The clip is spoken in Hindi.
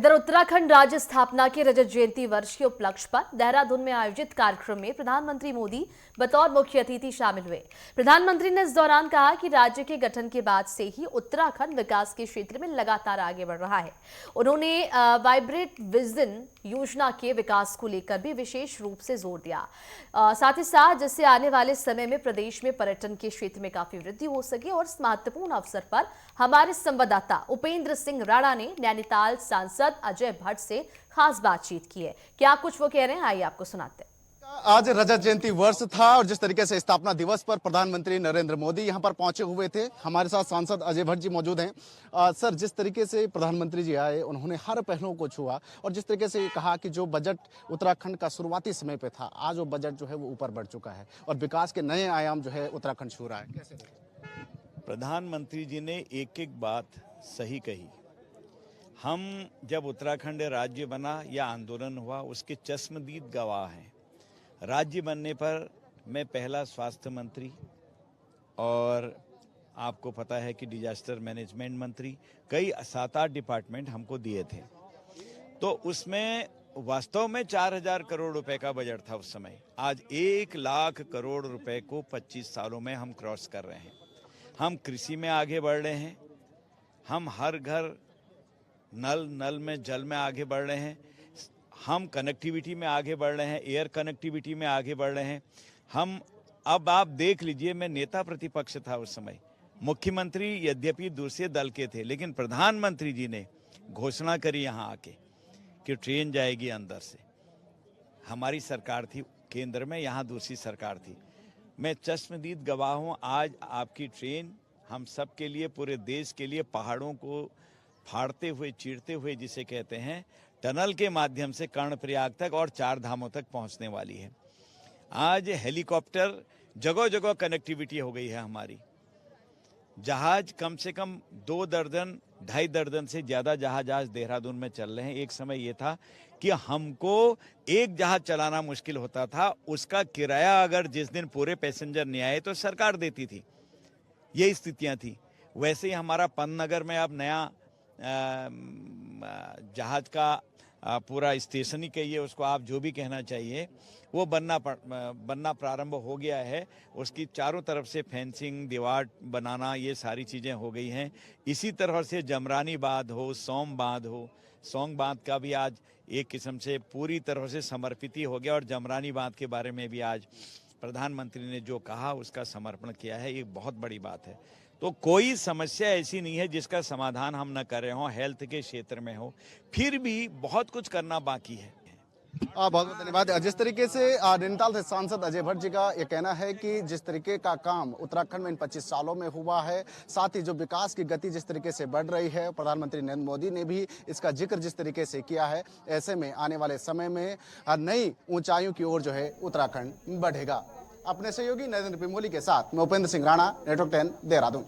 इधर उत्तराखंड राज्य स्थापना के रजत जयंती वर्ष के उपलक्ष्य पर देहरादून में आयोजित कार्यक्रम में प्रधानमंत्री मोदी बतौर मुख्य अतिथि शामिल हुए। प्रधानमंत्री ने इस दौरान कहा कि राज्य के गठन के बाद से ही उत्तराखंड विकास के क्षेत्र में लगातार आगे बढ़ रहा है। उन्होंने वाइब्रेंट विजन योजना के विकास को लेकर भी विशेष रूप से जोर दिया, साथ ही साथ जिससे आने वाले समय में प्रदेश में पर्यटन के क्षेत्र में काफी वृद्धि हो सके। और इस महत्वपूर्ण अवसर पर हमारे संवाददाता उपेंद्र सिंह राणा ने नैनीताल सांसद अजय भट्ट से खास बातचीत की है। क्या कुछ वो कह रहे हैं, आइए आपको सुनाते हैं। आज रजत जयंती वर्ष था और जिस तरीके से स्थापना दिवस पर प्रधानमंत्री नरेंद्र मोदी यहां पर पहुंचे हुए थे। हमारे साथ सांसद अजय भट्ट जी मौजूद हैं। सर, जिस तरीके से प्रधानमंत्री जी आए, उन्होंने हर पहलुओं को छुआ और जिस तरीके से कहा कि जो बजट उत्तराखंड का शुरुआती समय पे था, आज वो बजट जो है वो ऊपर बढ़ चुका है और विकास के नए आयाम जो है उत्तराखंड छू रहा है। कैसे प्रधानमंत्री जी ने एक एक बात सही कही। हम जब उत्तराखंड राज्य बना या आंदोलन हुआ, उसके चश्मदीद गवाह हैं। राज्य बनने पर मैं पहला स्वास्थ्य मंत्री और आपको पता है कि डिजास्टर मैनेजमेंट मंत्री, कई 7-8 डिपार्टमेंट हमको दिए थे। तो उसमें वास्तव में 4,000 करोड़ रुपए का बजट था उस समय। आज 1 लाख करोड़ रुपए को 25 सालों में हम क्रॉस कर रहे हैं। हम कृषि में आगे बढ़ रहे हैं, हम हर घर नल में जल में आगे बढ़ रहे हैं, हम कनेक्टिविटी में आगे बढ़ रहे हैं, एयर कनेक्टिविटी में आगे बढ़ रहे हैं। हम अब आप देख लीजिए, मैं नेता प्रतिपक्ष था उस समय, मुख्यमंत्री यद्यपि दूसरे दल के थे, लेकिन प्रधानमंत्री जी ने घोषणा करी यहाँ आके कि ट्रेन जाएगी अंदर से। हमारी सरकार थी केंद्र में, यहाँ दूसरी सरकार थी। मैं चश्मदीद गवाह हूँ। आज आपकी ट्रेन हम सब के लिए, पूरे देश के लिए, पहाड़ों को फाड़ते हुए, चीरते हुए जिसे कहते हैं, टनल के माध्यम से कर्णप्रयाग तक और 4 धामों तक पहुंचने वाली है। आज हेलीकॉप्टर, जगह जगह कनेक्टिविटी हो गई है हमारी। जहाज कम से कम 2 दर्जन 2.5 दर्जन से ज़्यादा जहाज आज देहरादून में चल रहे हैं। एक समय ये था कि हमको एक जहाज चलाना मुश्किल होता था, उसका किराया अगर जिस दिन पूरे पैसेंजर नहीं आए तो सरकार देती थी। ये स्थितियां थी। वैसे ही हमारा पंतनगर में अब नया जहाज का पूरा स्टेशन ही कहिए उसको, आप जो भी कहना चाहिए, वो बनना प्रारंभ हो गया है। उसकी चारों तरफ से फेंसिंग, दीवार बनाना, ये सारी चीज़ें हो गई हैं। इसी तरह से जमरानी बांध हो, सोंग बांध का भी आज एक किस्म से पूरी तरह से समर्पित ही हो गया। और जमरानी बांध के बारे में भी आज प्रधानमंत्री ने जो कहा उसका समर्पण किया है, ये बहुत बड़ी बात है। तो कोई समस्या ऐसी नहीं है जिसका समाधान हम न कर रहे हों, हेल्थ के क्षेत्र में हो, फिर भी बहुत कुछ करना बाकी है। बहुत बहुत धन्यवाद। जिस तरीके से नैनीताल से सांसद अजय भट्ट जी का ये कहना है कि जिस तरीके का काम उत्तराखंड में इन 25 सालों में हुआ है, साथ ही जो विकास की गति जिस तरीके से बढ़ रही है, प्रधानमंत्री नरेंद्र मोदी ने भी इसका जिक्र जिस तरीके से किया है, ऐसे में आने वाले समय में नई ऊंचाइयों की ओर जो है उत्तराखंड बढ़ेगा। अपने सहयोगी नरेंद्र पिंगोली के साथ मैं उपेंद्र सिंह राणा, नेटवर्क 10 देहरादून।